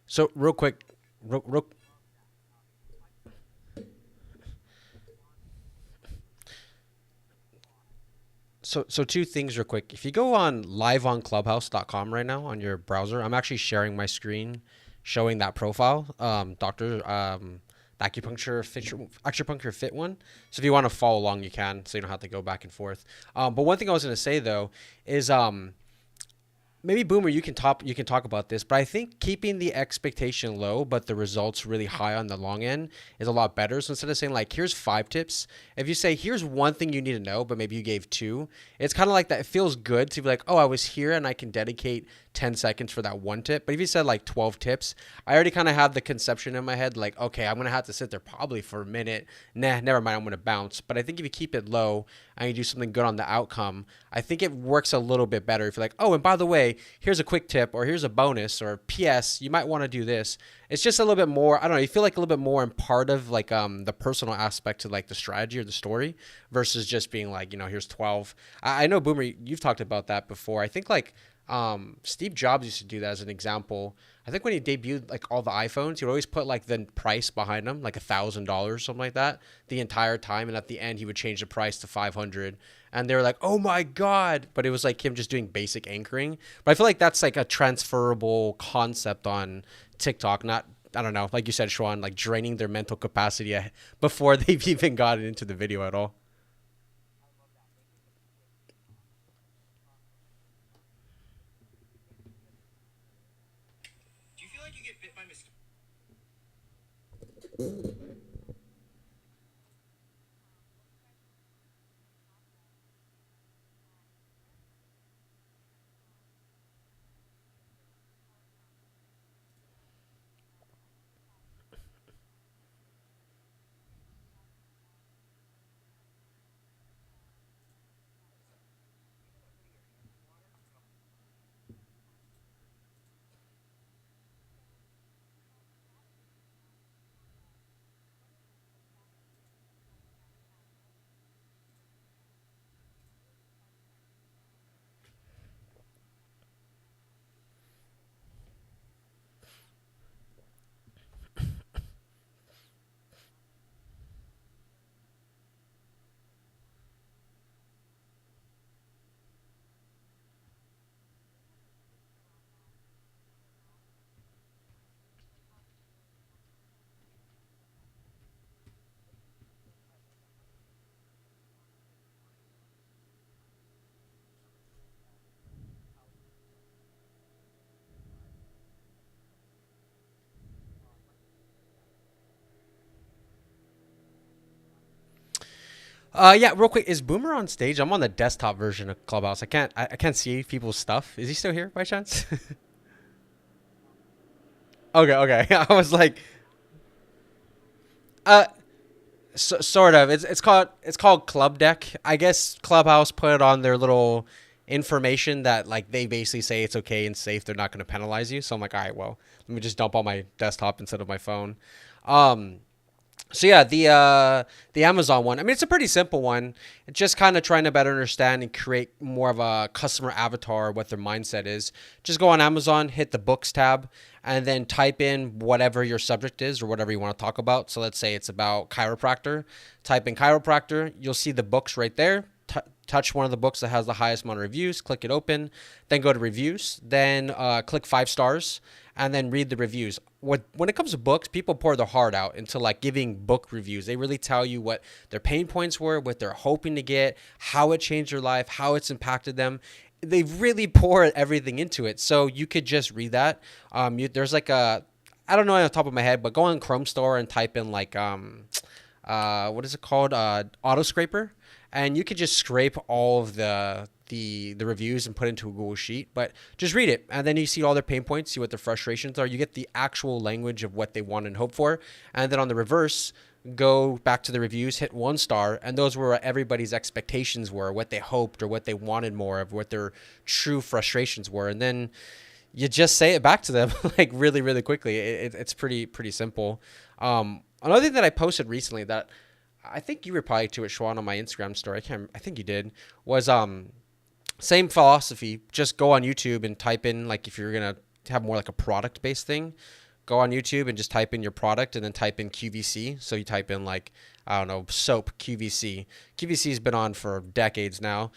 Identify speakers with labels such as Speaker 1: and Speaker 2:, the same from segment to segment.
Speaker 1: So real quick, real so two things real quick. If you go on liveonclubhouse.com right now on your browser, I'm actually sharing my screen showing that profile. Doctor the acupuncture fit one. So if you want to follow along you can, so you don't have to go back and forth. But one thing I was gonna say though is maybe Boomer, you can talk about this, but I think keeping the expectation low, but the results really high on the long end is a lot better. So instead of saying like, here's 5 tips, if you say here's one thing you need to know, but maybe you gave two, it's kind of like that. It feels good to be like, oh, I was here and I can dedicate 10 seconds for that one tip. But if you said like 12 tips, I already kind of have the conception in my head, like, okay, I'm gonna have to sit there probably for a minute. Nah, never mind, I'm gonna bounce. But I think if you keep it low and you do something good on the outcome, I think it works a little bit better. If you're like, oh, and by the way, here's a quick tip, or here's a bonus, or PS, you might want to do this. It's just a little bit more. I don't know. You feel like a little bit more in part of like the personal aspect to like the strategy or the story versus just being like, here's 12. I know Boomer, you've talked about that before. I think like Steve Jobs used to do that as an example. I think when he debuted like all the iPhones, he would always put like the price behind them, like $1,000, something like that, the entire time, and at the end he would change the price to 500. and they were like, "Oh my god!" But it was like him just doing basic anchoring. But I feel like that's like a transferable concept on TikTok. Not, I don't know, like you said, Schwan, like draining their mental capacity before they've even gotten into the video at all. Yeah, real quick, is Boomer on stage? I'm on the desktop version of Clubhouse. I can't see people's stuff. Is he still here by chance? Okay, okay. I was like, uh, sort of. It's called Club Deck. I guess Clubhouse put it on their little information that like they basically say it's okay and safe. They're not going to penalize you. So I'm like, all right, well, let me just dump on my desktop instead of my phone. Um, So yeah, the Amazon one. I mean, it's a pretty simple one. It's just kind of trying to better understand and create more of a customer avatar, what their mindset is. Just go on Amazon, hit the books tab, and then type in whatever your subject is or whatever you want to talk about. So let's say it's about chiropractor. Type in chiropractor. You'll see the books right there. Touch one of the books that has the highest amount of reviews, click it open, then go to reviews, then click 5 stars, and then read the reviews. When it comes to books, people pour their heart out into like giving book reviews. They really tell you what their pain points were, what they're hoping to get, how it changed their life, how it's impacted them. They really pour everything into it. So you could just read that. There's like a, I don't know on the top of my head, but go on Chrome Store and type in like what is it called? Auto scraper, and you could just scrape all of the reviews and put it into a Google Sheet. But just read it, and then you see all their pain points, see what their frustrations are. You get the actual language of what they want and hope for, and then on the reverse, go back to the reviews, hit 1 star, and those were what everybody's expectations were, what they hoped or what they wanted more of, what their true frustrations were, and then you just say it back to them like really really quickly. It's pretty simple. Another thing that I posted recently that I think you replied to it, Schwan, on my Instagram story. I think you did. Was same philosophy. Just go on YouTube and type in, like, if you're gonna have more like a product based thing, go on YouTube and just type in your product and then type in QVC. So you type in like, I don't know, soap QVC. QVC has been on for decades now.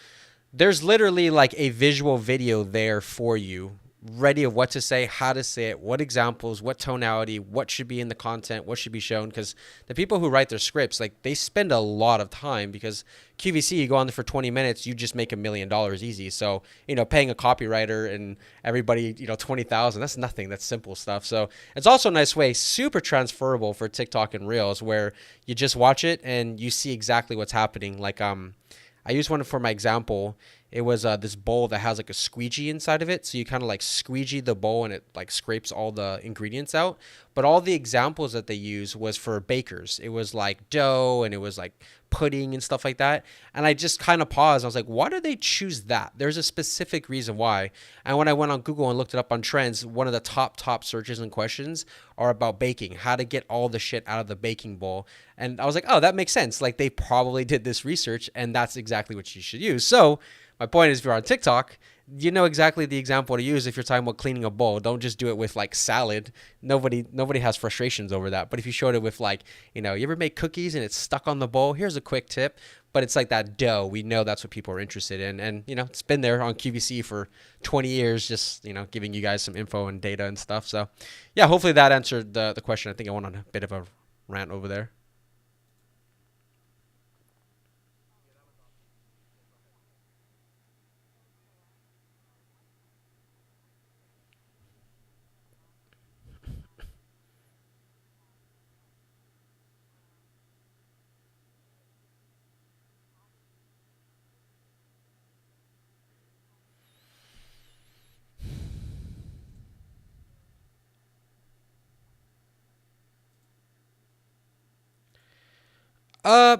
Speaker 1: There's literally like a visual video there for you, ready of what to say, how to say it, what examples, what tonality, what should be in the content, what should be shown. Because the people who write their scripts, like, they spend a lot of time, because QVC, you go on there for 20 minutes, you just make $1 million easy. So, paying a copywriter and everybody, 20,000, that's nothing. That's simple stuff. So it's also a nice way, super transferable for TikTok and Reels, where you just watch it and you see exactly what's happening. Like, I used one for my example. It was this bowl that has like a squeegee inside of it. So you kind of like squeegee the bowl and it like scrapes all the ingredients out. But all the examples that they use was for bakers. It was like dough and it was like pudding and stuff like that. And I just kind of paused. I was like, why do they choose that? There's a specific reason why. And when I went on Google and looked it up on trends, one of the top searches and questions are about baking, how to get all the shit out of the baking bowl. And I was like, oh, that makes sense. Like, they probably did this research and that's exactly what you should use. So my point is, if you're on TikTok, you know exactly the example to use if you're talking about cleaning a bowl. Don't just do it with like salad. Nobody has frustrations over that. But if you showed it with like, you ever make cookies and it's stuck on the bowl, here's a quick tip. But it's like that dough. We know that's what people are interested in. And, it's been there on QVC for 20 years, just, giving you guys some info and data and stuff. So, yeah, hopefully that answered the question. I think I went on a bit of a rant over there.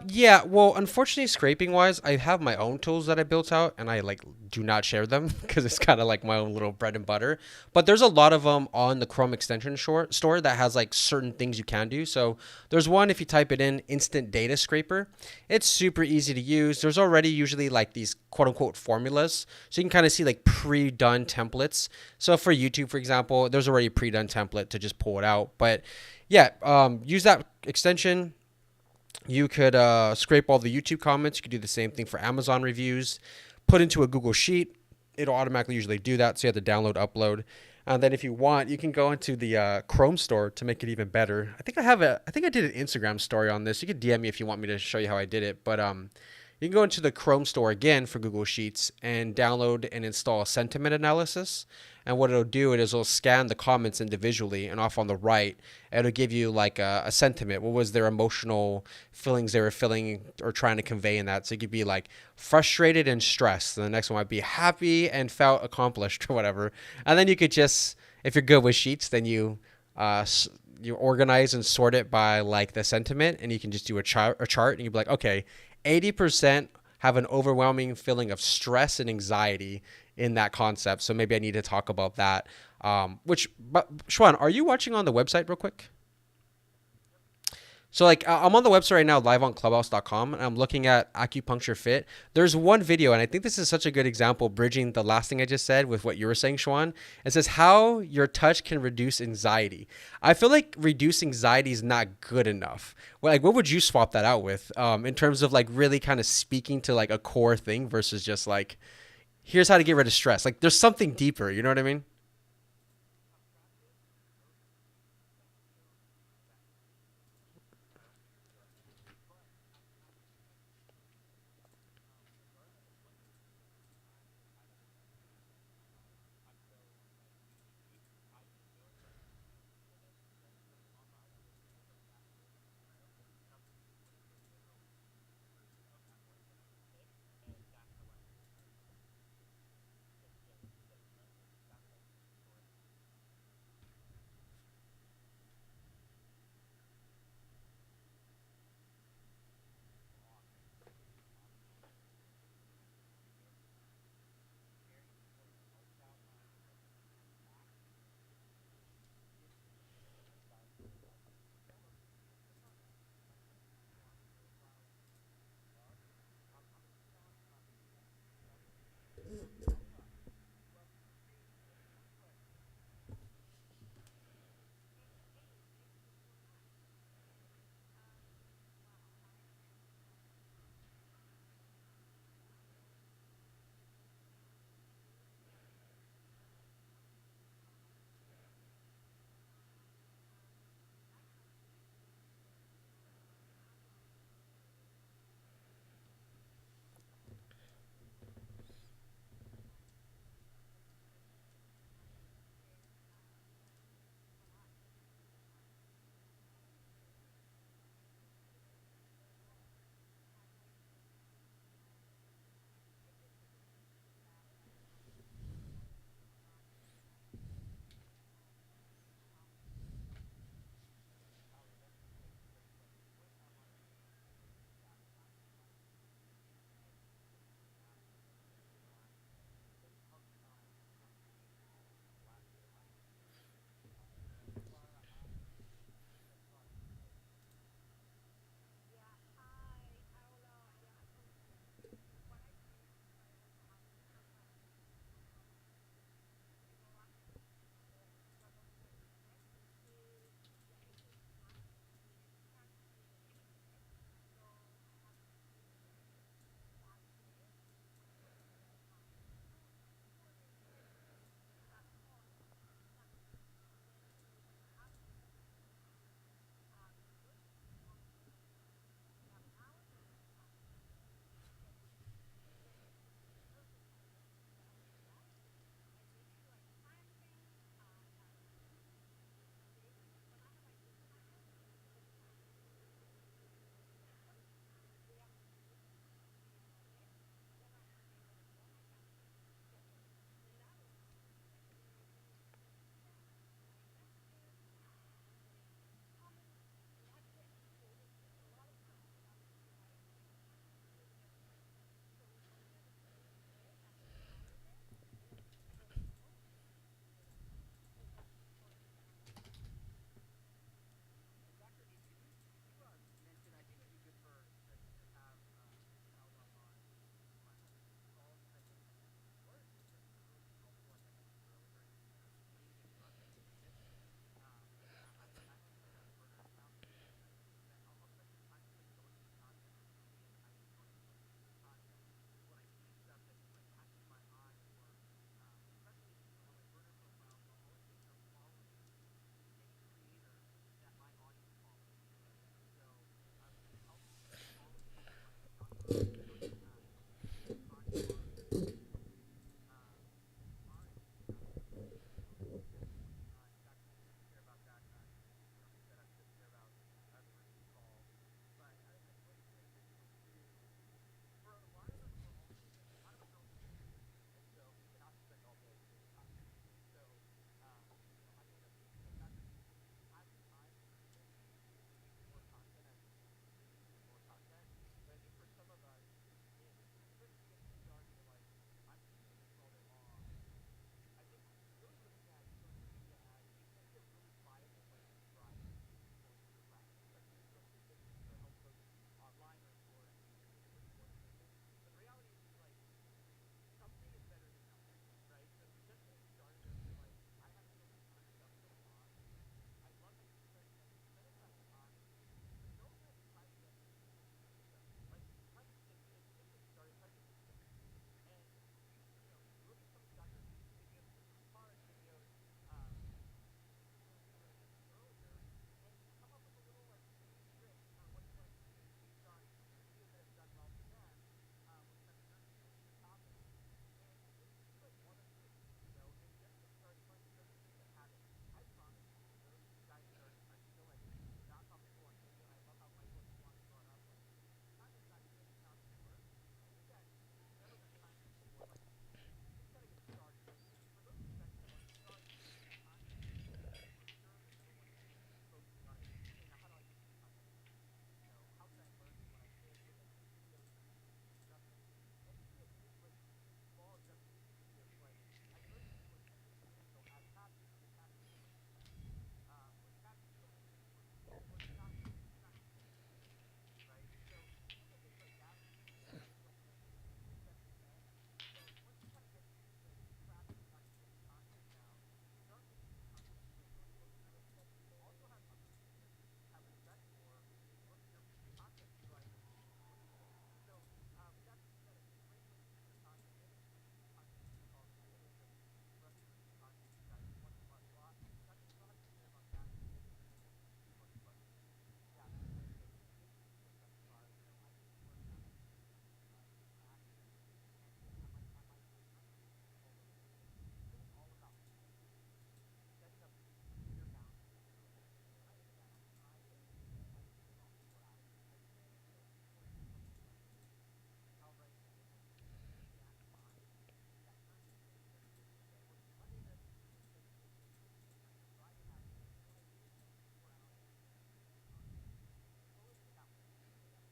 Speaker 1: Yeah. Well, unfortunately, scraping wise, I have my own tools that I built out, and I like do not share them because it's kind of like my own little bread and butter. But there's a lot of them on the Chrome extension store that has like certain things you can do. So there's one if you type it in, instant data scraper. It's super easy to use. There's already usually like these quote unquote formulas, so you can kind of see like pre-done templates. So for YouTube, for example, there's already a pre-done template to just pull it out. But yeah, use that extension. You could scrape all the YouTube comments. You could do the same thing for Amazon reviews. Put into a Google Sheet. It'll automatically usually do that. So you have to download, upload. And then if you want, you can go into the Chrome store to make it even better. I think I did an Instagram story on this. You could DM me if you want me to show you how I did it. But you can go into the Chrome store again for Google Sheets and download and install a sentiment analysis. And what it'll do is it'll scan the comments individually, and off on the right, it'll give you like a sentiment. What was their emotional feelings they were feeling or trying to convey in that? So it could be like frustrated and stressed. And the next one might be happy and felt accomplished or whatever. And then you could just, if you're good with sheets, then uh, you organize and sort it by like the sentiment, and you can just do a chart, and you'd be like, okay, 80% have an overwhelming feeling of stress and anxiety in that concept. So maybe I need to talk about that. But Schwan, are you watching on the website real quick? So like I'm on the website right now, live on clubhouse.com, and I'm looking at acupuncture fit. There's one video, and I think this is such a good example, bridging the last thing I just said with what you were saying, Schwan. It says how your touch can reduce anxiety. I feel like reduce anxiety is not good enough. Well, like, what would you swap that out with, in terms of like really kind of speaking to like a core thing versus just like, here's how to get rid of stress. Like, there's something deeper. You know what I mean?